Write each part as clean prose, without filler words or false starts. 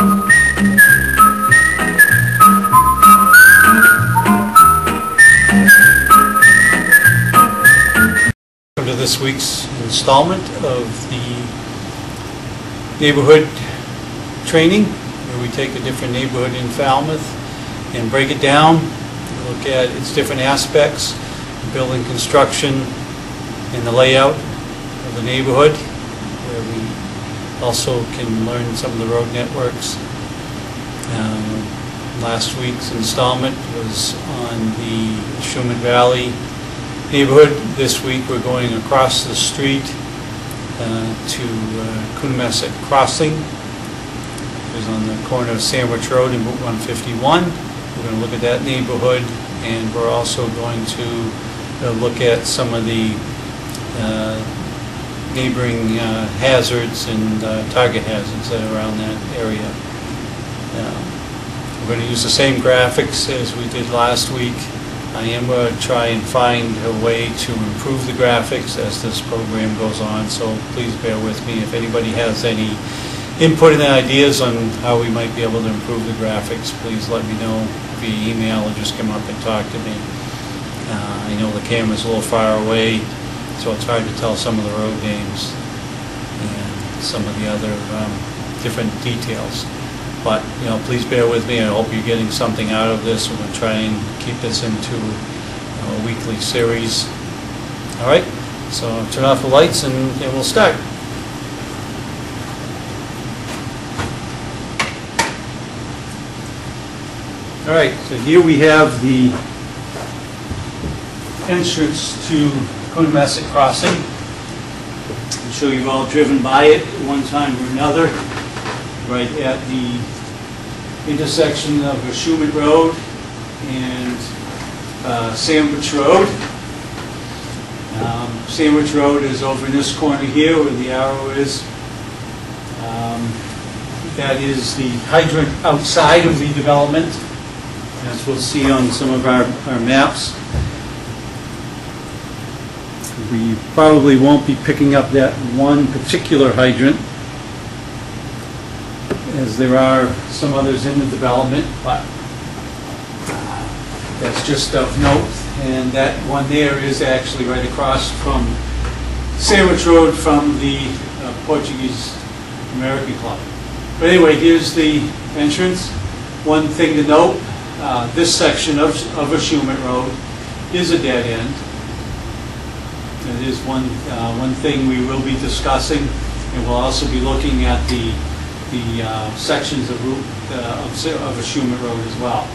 Welcome to this week's installment of the neighborhood training, where we take a different neighborhood in Falmouth and break it down, look at its different aspects, building construction and the layout of the neighborhood, where we also can learn some of the road networks. Last week's installment was on the Shumat Valley neighborhood. This week we're going across the street to Coonamessett Crossing. It's on the corner of Sandwich Road and Route 151. We're going to look at that neighborhood, and we're also going to look at some of the neighboring hazards and target hazards that are around that area. We're going to use the same graphics as we did last week. I am going to try and find a way to improve the graphics as this program goes on, so please bear with me. If anybody has any input and ideas on how we might be able to improve the graphics, please let me know via email or just come up and talk to me. I know the camera's a little far away, so it's hard to tell some of the road names and some of the other different details. But, you know, please bear with me. I hope you're getting something out of this. We're going to try and keep this into a weekly series. All right, so I'll turn off the lights and we'll start. All right, so here we have the entrance to Coonamessett Crossing. I'm sure you've all driven by it at one time or another, right at the intersection of Shumat Road and Sandwich Road. Sandwich Road is over in this corner here where the arrow is. That is the hydrant outside of the development, as we'll see on some of our maps. We probably won't be picking up that one particular hydrant, as there are some others in the development, but that's just of note. And that one there is actually right across from Sandwich Road from the Portuguese American Club. But anyway, here's the entrance. One thing to note, this section of Shumat Road is a dead end. That is one thing we will be discussing, and we'll also be looking at the sections of route of a Shumat Road as well.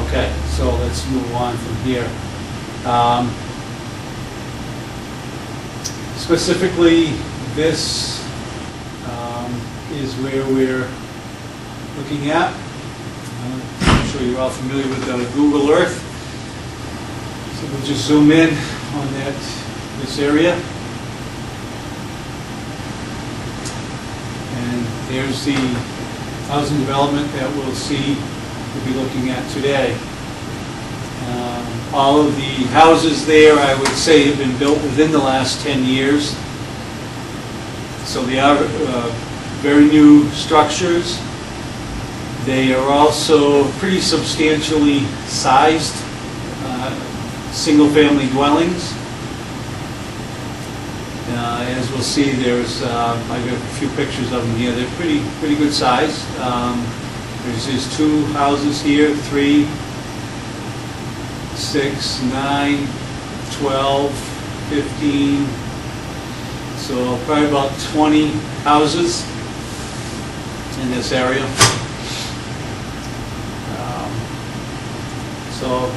Okay, so let's move on from here. Specifically, this is where we're looking at. I'm sure you're all familiar with Google Earth. So we'll just zoom in on this area. There's the housing development that we'll be looking at today. All of the houses there, I would say, have been built within the last 10 years. So they are very new structures. They are also pretty substantially sized single-family dwellings. As we'll see, there's I've got a few pictures of them here. They're pretty good size. There's two houses here, 3, 6, 9, 12, 15. So probably about 20 houses in this area. So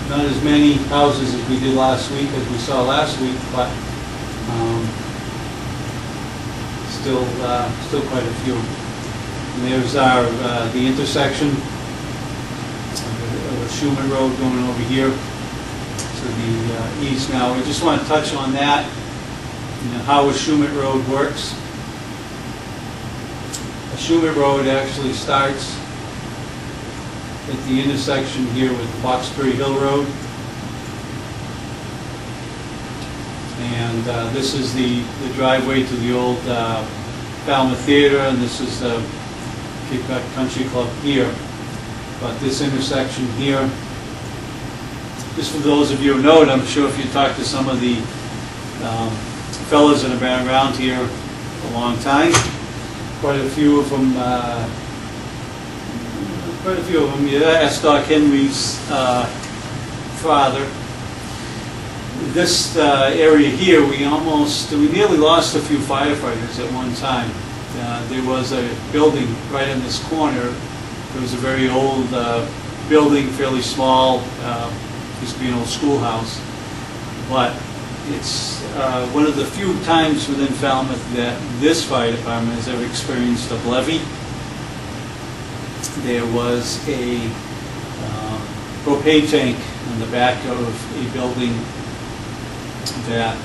not as many houses as we did last week, as we saw last week, but still quite a few. And there's our the intersection of Shumat Road going over here to the east. Now, we just want to touch on that, how a Shumat Road works. A Shumat Road actually starts at the intersection here with Boxbury Hill Road. And this is the driveway to the old Falmouth Theater, and this is the Cape Cod Country Club here. But this intersection here, just for those of you who know it, I'm sure if you talk to some of the fellows that have been around here a long time, quite a few of them, you asked Doc Henry's father. This area here, we nearly lost a few firefighters at one time. There was a building right in this corner. It was a very old building, fairly small, used to be an old schoolhouse. But it's one of the few times within Falmouth that this fire department has ever experienced a levy. There was a propane tank in the back of a building that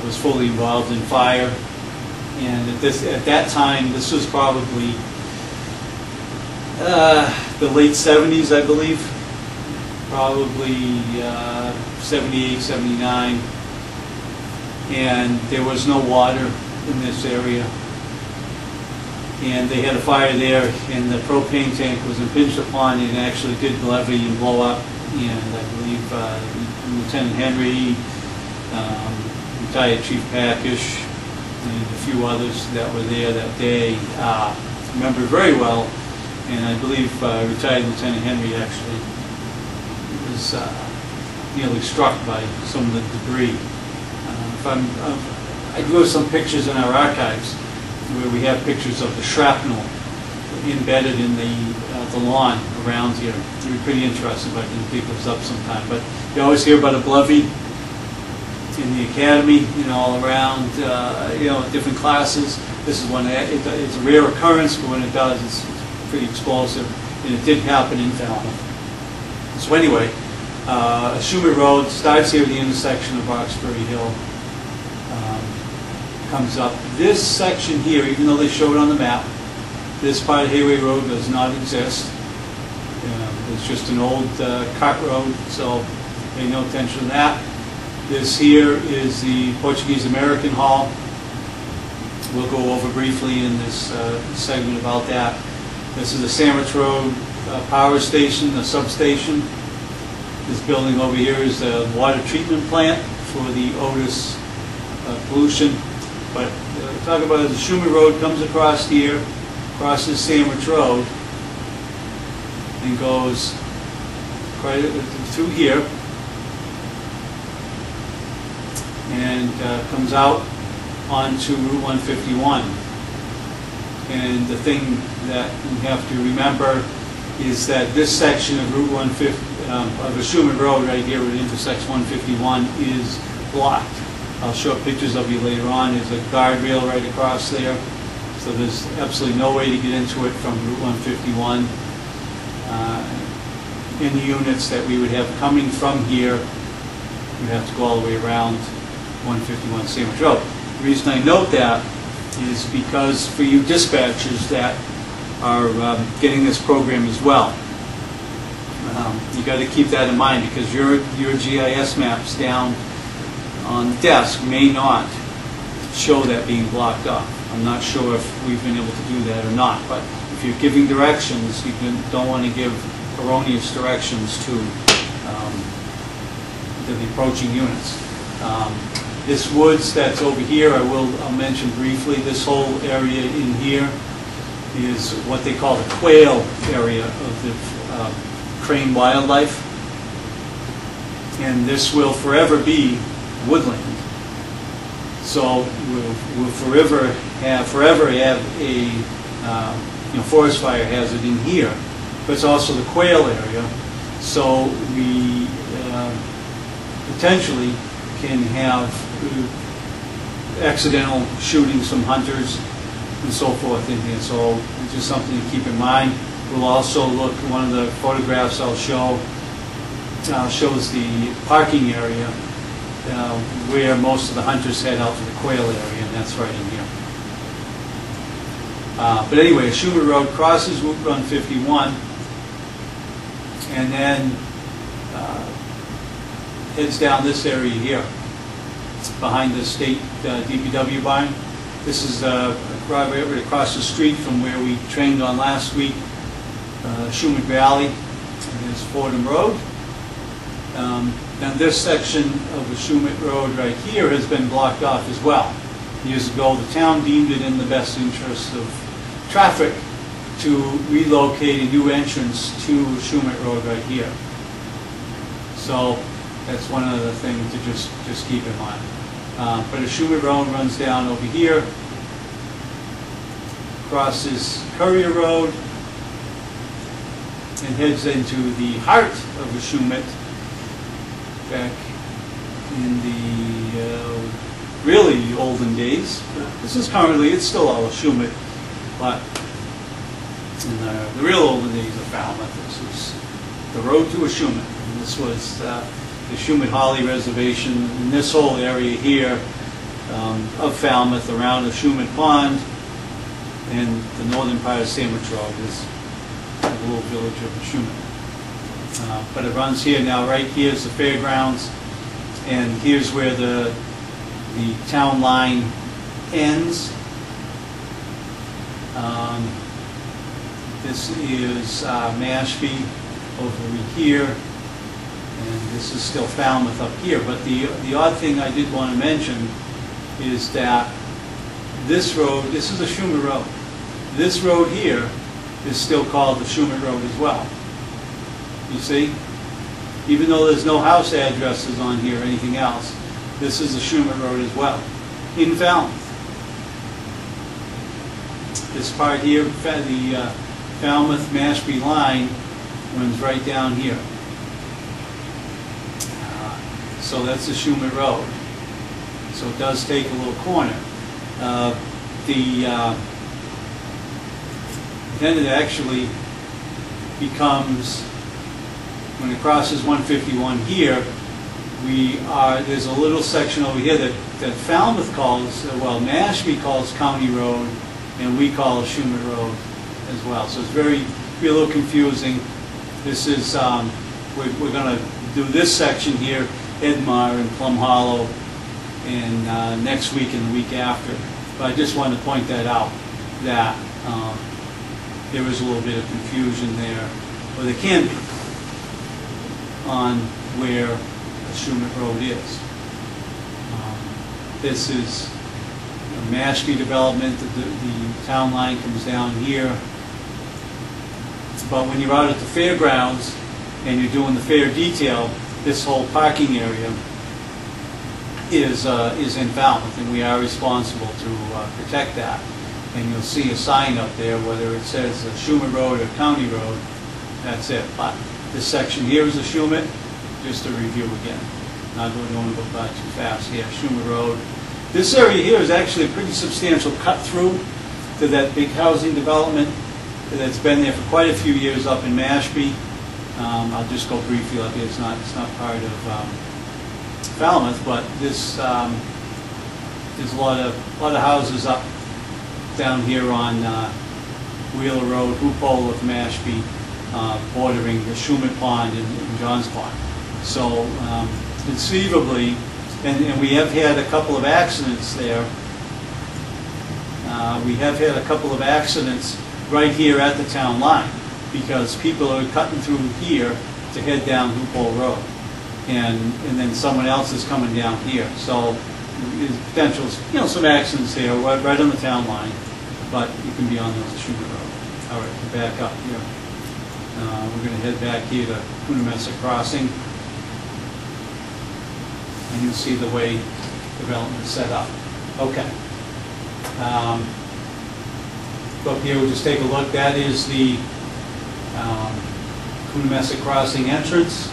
was fully involved in fire. And at that time, this was probably the late 70s, I believe, probably 78, 79, and there was no water in this area. And they had a fire there, and the propane tank was impinged upon and actually did levy and blow up. And I believe Lieutenant Henry, retired Chief Packish, and a few others that were there that day remember very well. And I believe retired Lieutenant Henry actually was nearly struck by some of the debris. I do have some pictures in our archives where we have pictures of the shrapnel embedded in the lawn around here. It would be pretty interesting if I can dig those up sometime. But you always hear about a levy in the academy, all around, different classes. This is one. It's a rare occurrence, but when it does, it's pretty explosive, and it did happen in Falmouth. So anyway, Schumer Road starts here at the intersection of Roxbury Hill, comes up. This section here, even though they show it on the map, this part of Hayway Road does not exist. It's just an old cart road, so pay no attention to that. This here is the Portuguese-American Hall. We'll go over briefly in this segment about that. This is the Sandwich Road power station, the substation. This building over here is the water treatment plant for the Otis pollution. But talk about the Schumer Road comes across here, crosses Sandwich Road, and goes right through here, and comes out onto Route 151. And the thing that you have to remember is that this section of Route 150, of the Schumer Road right here, where it intersects 151, is blocked. I'll show pictures of you later on. There's a guardrail right across there, so there's absolutely no way to get into it from Route 151. Any units that we would have coming from here, we'd have to go all the way around 151 Sandwich Road. The reason I note that is because for you dispatchers that are getting this program as well, you got to keep that in mind, because your GIS maps down on the desk may not show that being blocked off. I'm not sure if we've been able to do that or not, but if you're giving directions, you don't want to give erroneous directions to the approaching units. This woods that's over here, I'll mention briefly. This whole area in here is what they call the quail area of the crane wildlife, and this will forever be woodland. So we'll forever have a forest fire hazard in here, but it's also the quail area. So we potentially can have accidental shootings from hunters and so forth in here. So it's just something to keep in mind. We'll also look, one of the photographs I'll show shows the parking area where most of the hunters head out to the quail area, and that's right in here. But anyway, Schumer Road crosses Route 151 and then heads down this area here behind the state DPW barn. This is right across the street from where we trained on last week, Shumat Valley. And there's Fordham Road. Now this section of the Shumat Road right here has been blocked off as well. Years ago, the town deemed it in the best interest of traffic to relocate a new entrance to Shumat Road right here. So that's one other thing to just keep in mind. But a Shumat Road runs down over here, crosses Courier Road, and heads into the heart of the Shumat back in the really olden days. This is currently, it's still all a Shumat, but in the real olden days of Falmouth, this was the road to a Shumat. And this was the Shumat Holly Reservation in this whole area here of Falmouth around the Shumat Pond, and the northern part of Sandwich Road is the little village of the Shumat. But it runs here now. Right here is the fairgrounds, and here's where the town line ends. This is Mashpee over here, and this is still Falmouth up here. But the odd thing I did want to mention is that this road, this is a Shumat Road. This road here is still called the Shumat Road as well. You see? Even though there's no house addresses on here or anything else, this is the Shumat Road as well, in Falmouth. This part here, the Falmouth-Mashpee line, runs right down here. So that's the Shumat Road. So it does take a little corner. Then it actually becomes, when it crosses 151 here, there's a little section over here that Falmouth calls, well, Mashpee calls County Road, and we call it Shumat Road as well. So it's be a little confusing. This is, we're going to do this section here, Edmar and Plum Hollow, and next week and the week after. But I just wanted to point that out, that there is a little bit of confusion there, or there can be, on where the Shumat Road is. This is a Mashpee development. The town line comes down here. But when you're out at the fairgrounds and you're doing the fair detail, this whole parking area is in Falmouth, and we are responsible to protect that. And you'll see a sign up there, whether it says Shumat Road or County Road, that's it. But this section here is a Shumat, just to review again. I don't want to go by too fast here. Shumat Road. This area here is actually a pretty substantial cut through to that big housing development that's been there for quite a few years up in Mashpee. I'll just go briefly up here. It's not part of Falmouth, but this there's a lot of houses up down here on Wheeler Road, Hoopole of Mashpee, bordering the Shumat Pond and John's Pond. So conceivably, and we have had a couple of accidents there. We have had a couple of accidents right here at the town line, because people are cutting through here to head down Hoopole Road, and then someone else is coming down here. So there's potential, some accidents here right on the town line, but you can be on the Shumat Road. All right, we're back up here. We're going to head back here to Coonamessett Crossing, and you'll see the way development is set up. Okay. Up here, we'll just take a look. That is the Coonamessett Crossing entrance.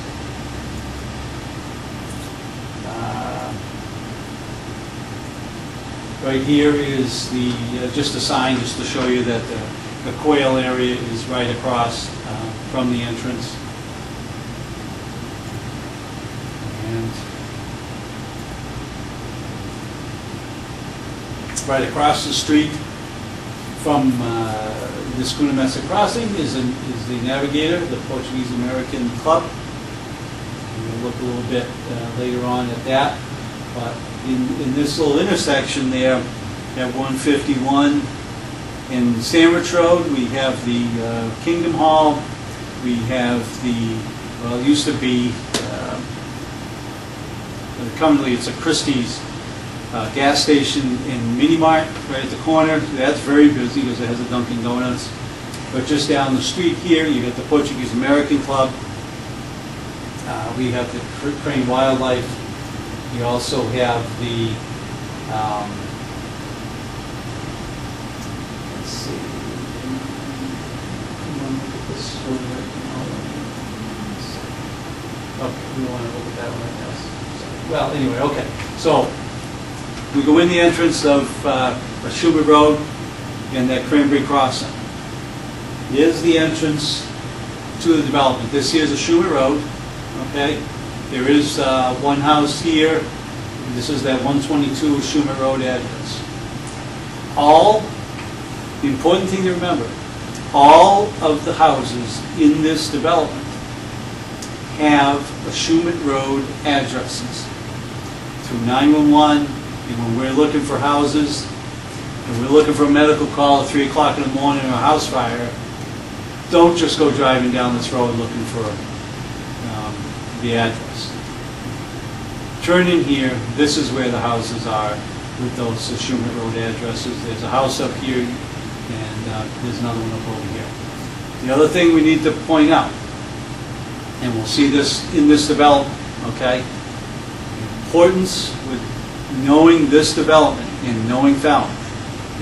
Right here is just a sign, just to show you that the quail area is right across from the entrance. And right across the street from this Coonamessett Crossing is the Navigator, the Portuguese-American Club. We'll look a little bit later on at that. But in this little intersection there, at 151. In Sandwich Road, we have the Kingdom Hall. We have the, well, it used to be, currently it's a Christie's gas station in Mini Mart right at the corner. That's very busy because it has a Dunkin' Donuts. But just down the street here, you got the Portuguese American Club. We have the Crane Wildlife. We also have the, let's see, we want to look at this one right now. Okay, we don't want to look at that one right now. Well, anyway, okay. So we go in the entrance of Schubert Road and that Cranberry Crossing. Here's the entrance to the development. This here's a Schubert Road. Okay, there is one house here. This is that 122 Schubert Road address. The important thing to remember, all of the houses in this development have a Schubert Road addresses. Through 911, and when we're looking for houses, and we're looking for a medical call at 3 o'clock in the morning or a house fire, don't just go driving down this road looking for the address. Turn in here, this is where the houses are with those Schubert Road addresses. There's a house up here, and there's another one up over here. The other thing we need to point out, and we'll see this in this development, okay? The importance with knowing this development and knowing Falmouth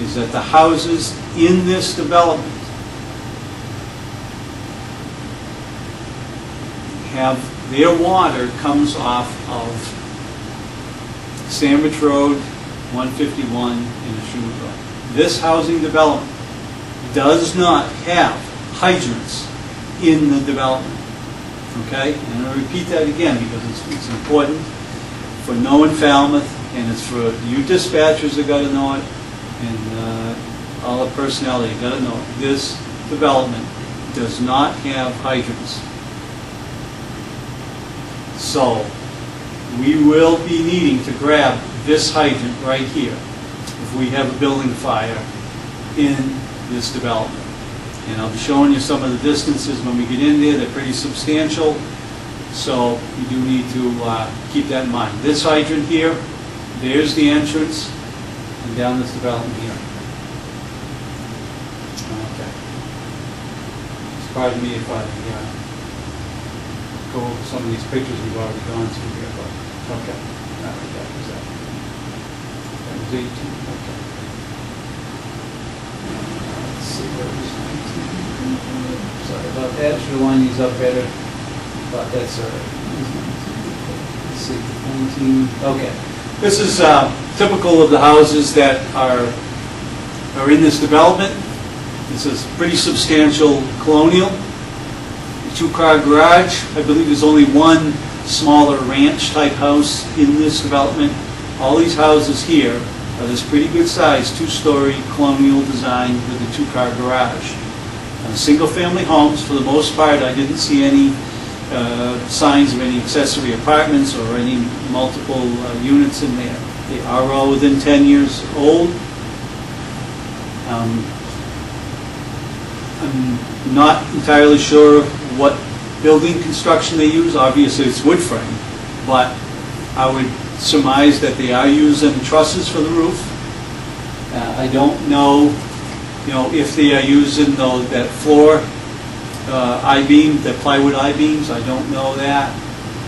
is that the houses in this development have their water comes off of Sandwich Road, 151, and the Schubert Road. This housing development does not have hydrants in the development. Okay? And I'll repeat that again because it's important for knowing Falmouth, and it's for you dispatchers that got to know it, and all the personnel that got to know it. This development does not have hydrants. So we will be needing to grab this hydrant right here if we have a building fire in this development. And I'll be showing you some of the distances when we get in there. They're pretty substantial, so you do need to keep that in mind. This hydrant here, there's the entrance, and down this development here. Okay. Just pardon me if I go over some of these pictures we've already gone through here, but okay. That was that. That was 18. Okay. Let's see what was 19. Sorry about that. Should have lined these up better, but that's all right. Let's see, 19. Okay. This is typical of the houses that are in this development. This is pretty substantial colonial. Two-car garage. I believe there's only one smaller ranch-type house in this development. All these houses here are this pretty good-sized two-story colonial design with a two-car garage. Single-family homes, for the most part. I didn't see any signs of any accessory apartments or any multiple units in there. They are all within 10 years old. I'm not entirely sure what building construction they use. Obviously it's wood frame, but I would surmise that they are using trusses for the roof. I don't know, if they are using that floor I-beam, that plywood I-beams. I don't know that.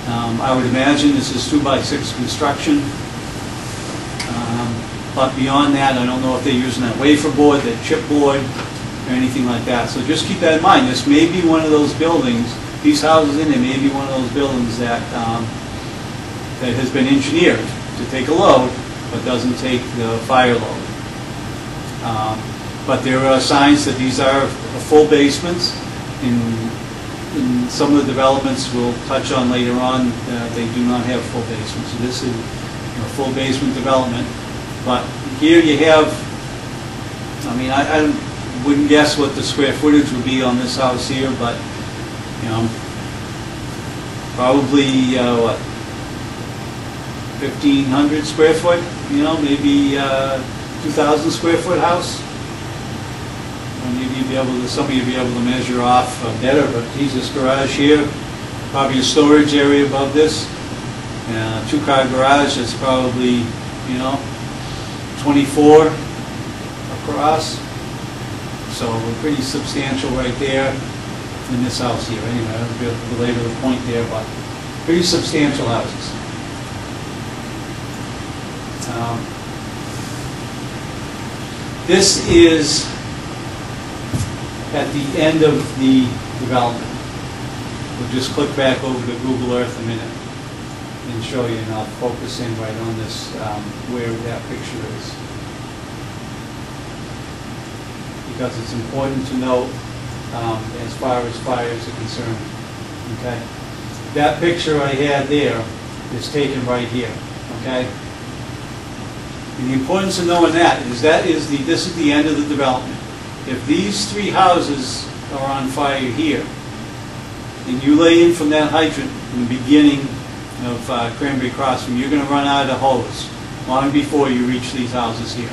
I would imagine this is 2x6 construction. But beyond that, I don't know if they're using that wafer board, that chipboard, or anything like that. So just keep that in mind. This may be one of those buildings, these houses in there may be one of those buildings that that has been engineered to take a load, but doesn't take the fire load. But there are signs that these are full basements. In some of the developments we'll touch on later on, they do not have full basements. So this is a full basement development. But here you have, I wouldn't guess what the square footage would be on this house here, but probably what, 1,500 square foot, maybe 2,000 square foot house. Some of you be able to measure off better, but here's this garage here, probably a storage area above this. Two-car garage is probably, 24 across. So we're pretty substantial right there in this house here. Anyway, I don't belabor the point there, but pretty substantial houses. This is at the end of the development. We'll just click back over to Google Earth a minute and show you, and I'll focus in right on this, where that picture is. Because it's important to note as far as fires are concerned. Okay? That picture I had there is taken right here. Okay? And the importance of knowing that is this is the end of the development. If these three houses are on fire here, and you lay in from that hydrant in the beginning of Cranberry Crossing, you're going to run out of hose long before you reach these houses here.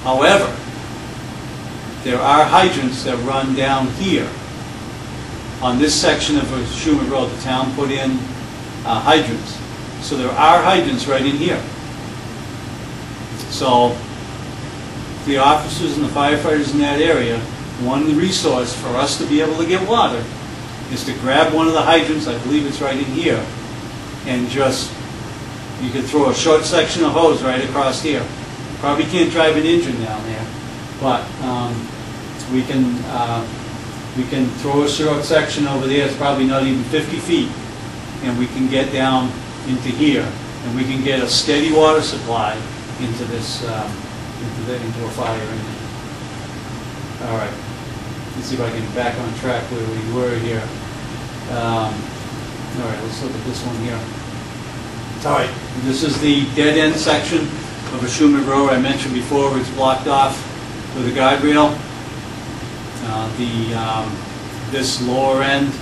However, there are hydrants that run down here. On this section of Schumer Road, the town put in hydrants. So there are hydrants right in here. So the officers and the firefighters in that area, one resource for us to be able to get water is to grab one of the hydrants, I believe it's right in here, and just, you can throw a short section of hose right across here. Probably can't drive an engine down there, but we can throw a short section over there. It's probably not even 50 feet, and we can get down into here, and we can get a steady water supply into this, into a fire engine. All right, let's see if I can get back on track where we were here. All right, let's look at this one here. All right, this is the dead end section of a Schumer Road I mentioned before. It's blocked off with a guardrail. This lower end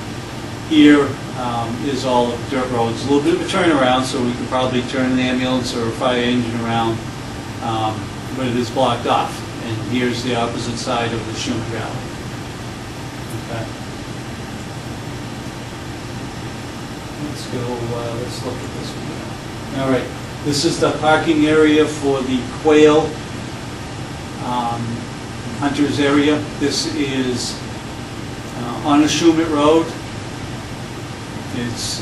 here is all of dirt roads. A little bit of a turnaround, so we can probably turn an ambulance or a fire engine around, but it is blocked off. And here's the opposite side of the Schumer Valley. Okay. Let's go. Let's look at this one. All right. This is the parking area for the quail hunters area. This is on a Schumer Road. It's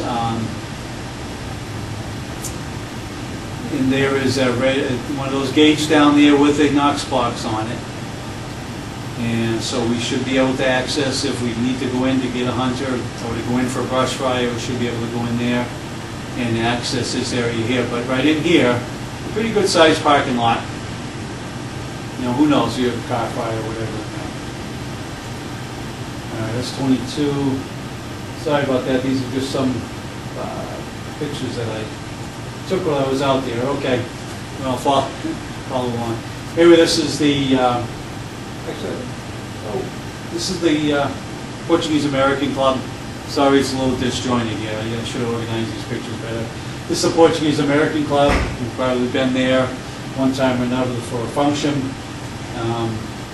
and there is one of those gates down there with a Knox box on it. And so we should be able to access, if we need to go in to get a hunter or to go in for a brush fire, we should be able to go in there and access this area here. But right in here, a pretty good sized parking lot. You know, who knows, you have a car fire or whatever. All right, that's 22. Sorry about that, these are just some pictures that I took while I was out there. Okay, well, follow along. Anyway, this is the, this is the Portuguese American Club. Sorry, it's a little disjointed here. I should have organized these pictures better. This is the Portuguese American Club. You've probably been there one time or another for a function.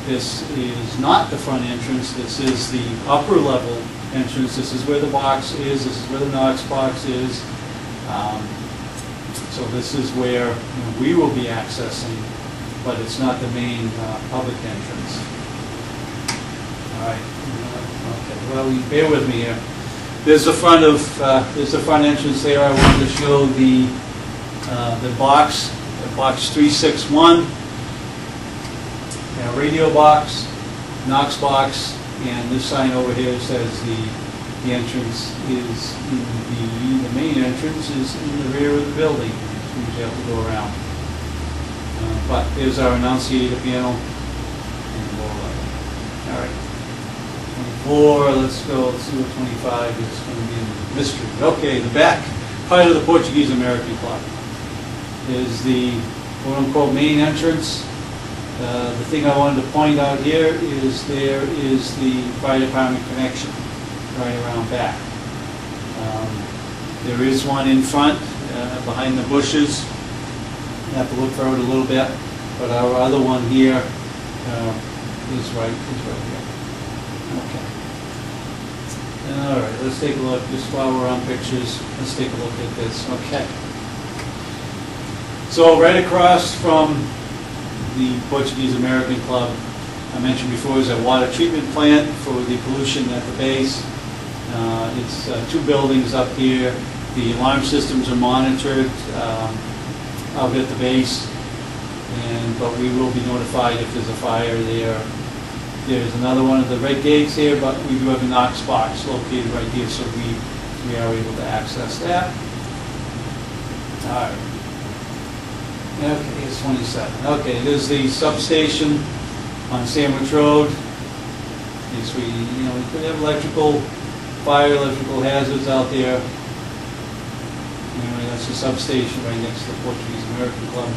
This is not the front entrance. This is the upper level entrance. This is where the box is. This is where the Knox box is. So this is where we will be accessing, but it's not the main public entrance. All right. Okay. Well, you bear with me here. There's the front of there's the front entrance there. I wanted to show the box 361, radio box, Knox box, and this sign over here says the entrance is in the main entrance is in the rear of the building. So you have to go around. But there's our annunciator panel. And all right. 24, let's go, let's see what 25 is going to be in the mystery. Okay, the back part of the Portuguese American Club is the quote-unquote main entrance. The thing I wanted to point out here is there is the fire department connection right around back. There is one in front, behind the bushes. have to look for it a little bit, but our other one here is right here. Okay. All right, let's take a look, just while we're on pictures, let's take a look at this. Okay. So right across from the Portuguese American Club, I mentioned before, is a water treatment plant for the pollution at the base. It's 2 buildings up here. The alarm systems are monitored out at the base, but we will be notified if there's a fire there. There's another one of the red gates here, but we do have a Knox box located right here, so we are able to access that. All right. Okay, it's 27. Okay, there's the substation on Sandwich Road. Yes, we could have electrical hazards out there. Anyway, that's the substation right next to the Portuguese American Club.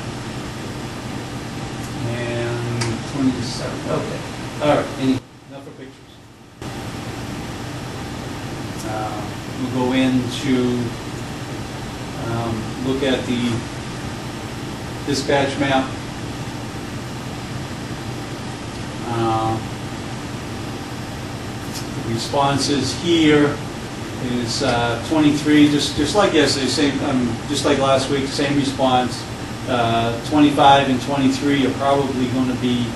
And 27. Okay. All right. Enough of pictures. We'll go into look at the dispatch map. The responses here is 23, just like yesterday, just like last week, same response. 25 and 23 are probably going to be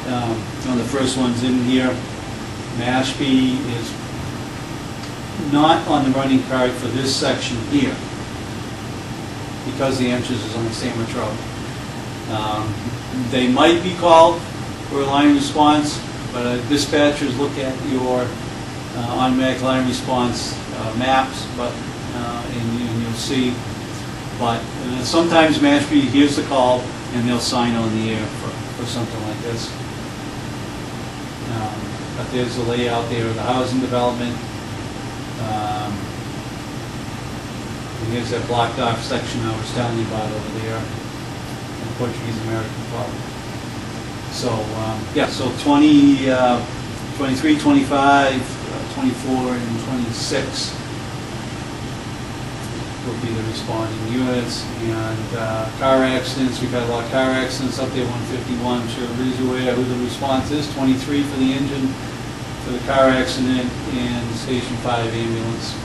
on the first ones in here. Mashpee is not on the running card for this section here because the entrance is on the Sandwich Road. They might be called for a line response, but dispatchers look at your automatic line response maps, and you'll see. But sometimes Mashpee hears the call and they'll sign on the air for something like this. But there's the layout there of the housing development. And here's that blocked off section I was telling you about over there, the Portuguese American Club. So, yeah, so 20, 23, 25, 24, and 26 will be the responding units. And car accidents, we've had a lot of car accidents up there, 151, I'm sure everybody's aware who the response is, 23 for the engine, for the car accident, and Station 5 ambulance.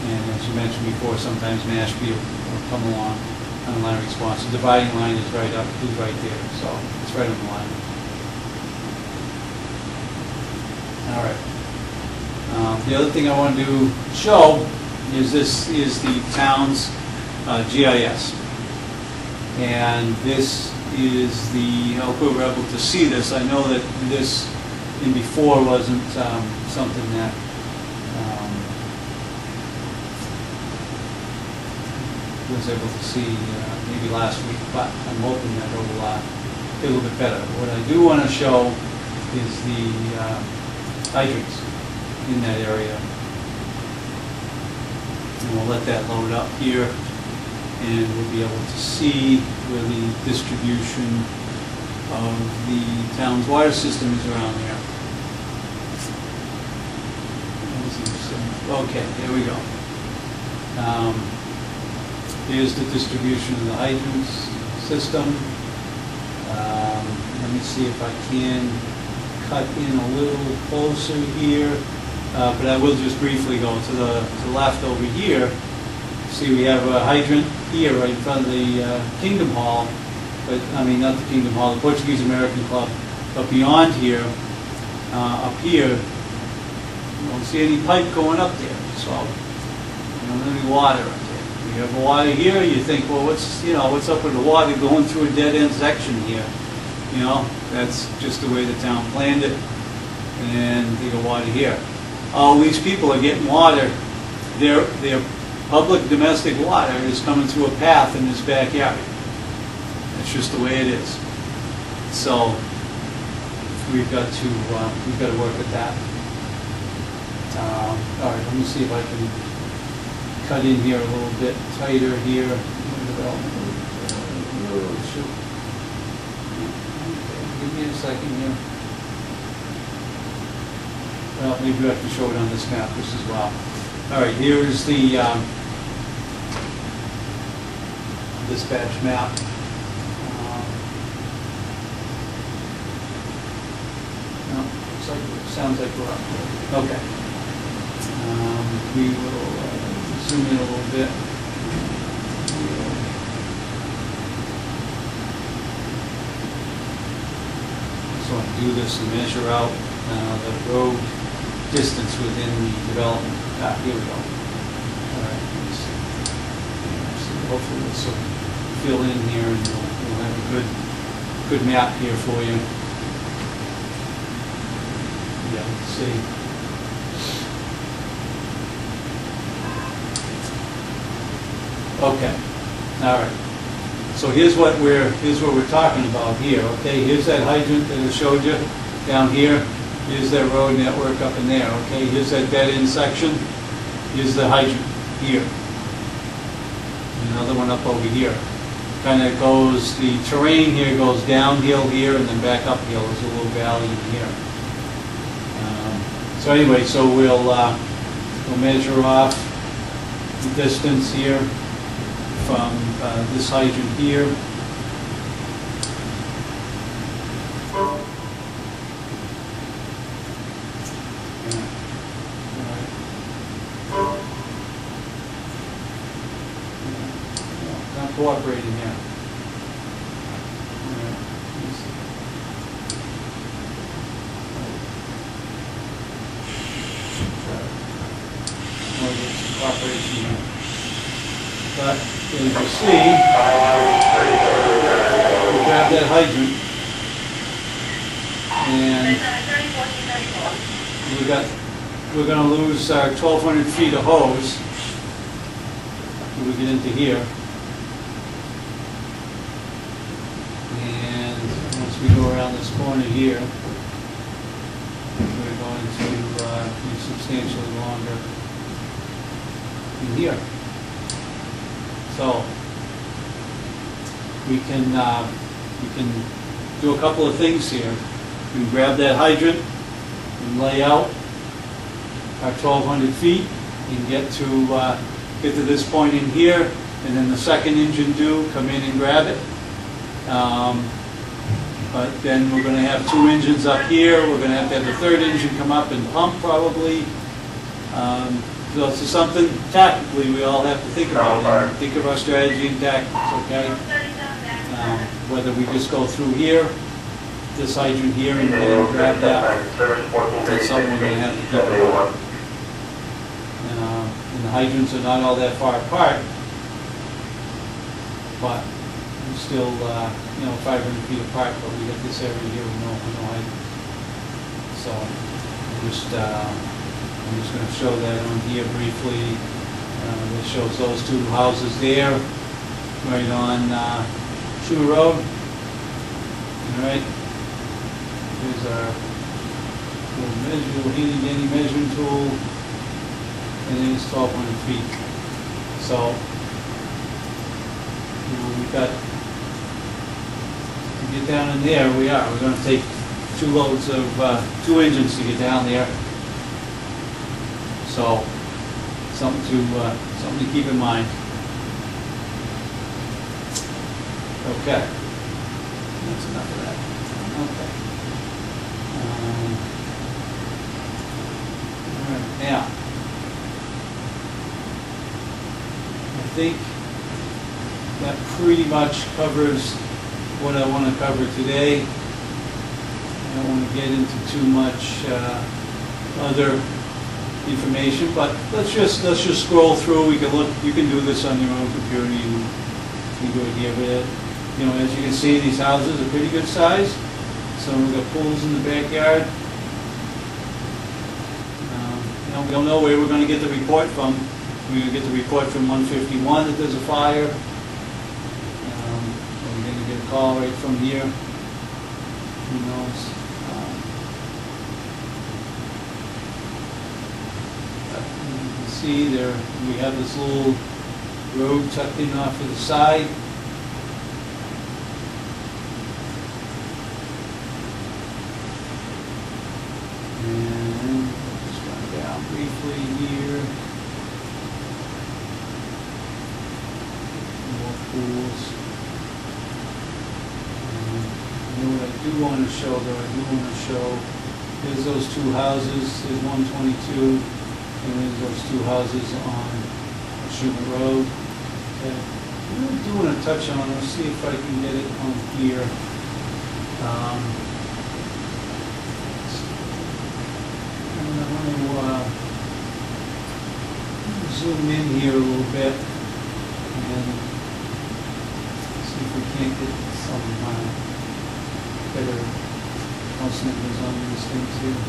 And as you mentioned before, sometimes Mashpee will come along on the line response. The dividing line is right up, is right there, so it's right on the line. All right. The other thing I want to show is this is the town's GIS. And this is the, I hope we were able to see this. I know that this in before wasn't something that was able to see maybe last week, but I'm hoping that it will get a little bit better. What I do want to show is the hydrants in that area. And we'll let that load up here, and we'll be able to see where the distribution of the town's water system is around there. Okay, there we go. Here's the distribution of the hydrants system. Let me see if I can cut in a little closer here. But I will just briefly go to the left over here. See, we have a hydrant here right in front of the Kingdom Hall, but I mean not the Kingdom Hall, the Portuguese American Club. But beyond here, up here, you don't see any pipe going up there, so you don't have any water up there. You have water here, you think, well, what's up with the water going through a dead end section here? You know, that's just the way the town planned it, and they got water here. All these people are getting water. Their public domestic water is coming through a path in this backyard. That's just the way it is. So we've got to work with that. All right, let me see if I can cut in here a little bit tighter here. Oh, shoot. Okay, give me a second here. Well, maybe we have to show it on this map just as well. All right, here is the dispatch map. sounds like we're up. Okay. We will zoom in a little bit. So I do this and measure out the road distance within the development. Here we go. All right. So hopefully this will fill in here, and we'll have a good map here for you. Yeah, let's see. Okay. All right. So here's what we're talking about here. Okay. Here's that hydrant that I showed you down here. Here's that road network up in there. Okay. Here's that dead end section. Here's the hydrant here. Another one up over here. Kind of goes, the terrain here goes downhill here and then back uphill. There's a little valley in here. So anyway, so we'll measure off the distance here from this hydrant here. Not cooperating here. Cooperation here. But as you see, we grab that hydrant, and we're going to lose our 1,200 feet of hose when we get into here. And once we go around this corner here, we're going to be substantially longer in here. So we can do a couple of things here. We can grab that hydrant and lay out our 1,200 feet and get to this point in here, and then the second engine come in and grab it. But then we're going to have two engines up here. We're going to have the third engine come up and pump probably. So it's something tactically we all have to think about, and think of our strategy and tactics, okay? Whether we just go through here, this hydrant here, and then grab that, that's something we're going to have to think about. And the hydrants are not all that far apart, but we're still, 500 feet apart, but we got this area here with no hydrant. So I'm just going to show that on here briefly. This shows those two houses there, right on True Road. All right. Here's our little handy measuring tool, and then it's 1,200 feet. So we've got to get down in there. We're going to take two loads of 2 engines to get down there. So, something to keep in mind. Okay, that's enough of that. Okay. All right, now I think that pretty much covers what I want to cover today. I don't want to get into too much other information, but let's just scroll through. We can look. You can do this on your own computer. You can do it here. But as you can see, these houses are pretty good size. So we've got pools in the backyard. We don't know where we're going to get the report from. We're going to get the report from 151 that there's a fire. We're going to get a call right from here. Who knows? See there, we have this little road tucked in off to the side. And just run down briefly here. More pools. What I do want to show, though, There's those two houses, there's 122, and there's those two houses on Schumer Road. Okay. I'm doing a touch on, let's see if I can get it on here. I'm going to zoom in here a little bit and see if we can't get some better house numbers on these things here.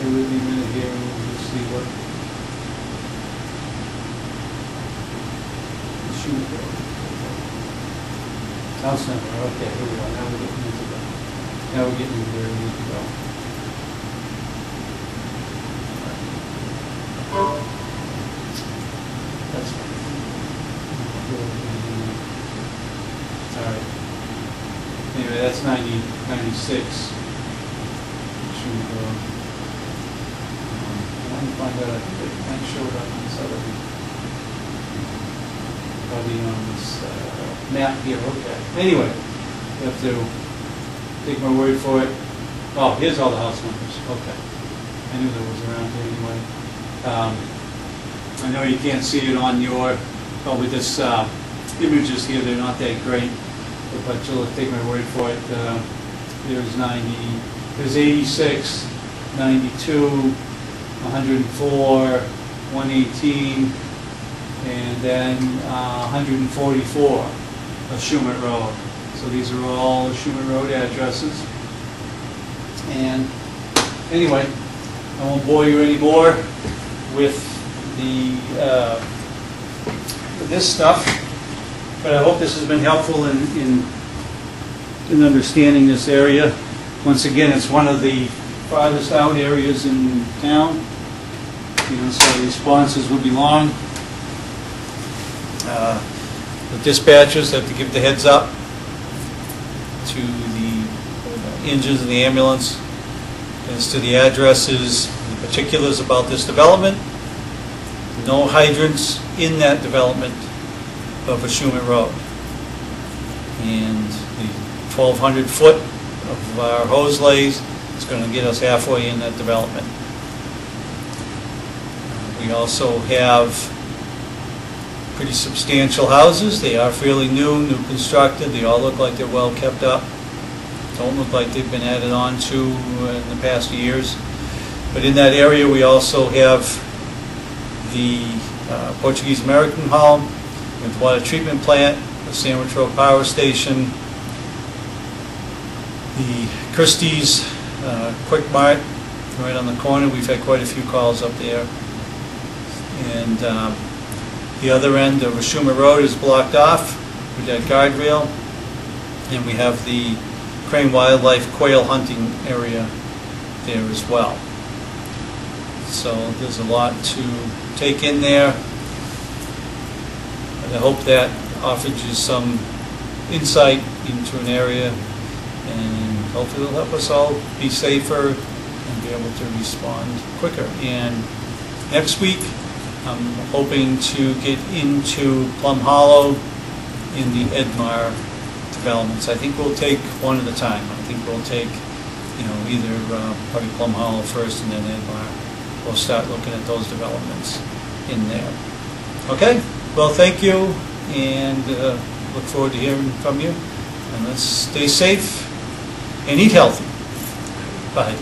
Bear with me a minute here and we'll just see what the shoot goes. House number, okay, here we go. Now we're getting into the, now we're getting into where we need to go. That's fine. Alright. Anyway, that's 96. Shoot goes. I want to find out if it might show it on this other, probably on this map here. Okay. Anyway, you have to take my word for it. Oh, here's all the house numbers. Okay. I knew that was around here anyway. I know you can't see it on your, probably this images here, they're not that great, but you'll take my word for it. There's 90, there's 86, 92, 104, 118, and then 144 of Schumer Road. So these are all Schumer Road addresses. And anyway, I won't bore you anymore with the this stuff, but I hope this has been helpful in understanding this area. Once again, it's one of the farthest out areas in town. So the responses will be long. The dispatchers have to give the heads up to the engines in the ambulance as to the addresses, the particulars about this development. No hydrants in that development of a Schumer Road. And the 1,200 foot of our hose lays is going to get us halfway in that development. We also have pretty substantial houses. They are fairly new constructed. They all look like they're well kept up. Don't look like they've been added on to in the past years. But in that area we also have the Portuguese American Home with water treatment plant, the Sandwich Road Power Station, the Christie's Quick Mart right on the corner. We've had quite a few calls up there. And the other end of Schumer Road is blocked off with that guardrail. And we have the Crane Wildlife quail hunting area there as well. So there's a lot to take in there. And I hope that offers you some insight into an area, and hopefully it'll help us all be safer and be able to respond quicker. And next week I'm hoping to get into Plum Hollow in the Edmar developments. I think we'll take one at a time. I think we'll take, either probably Plum Hollow first and then Edmar. We'll start looking at those developments in there. Okay? Well, thank you, and look forward to hearing from you. And let's stay safe and eat healthy. Bye.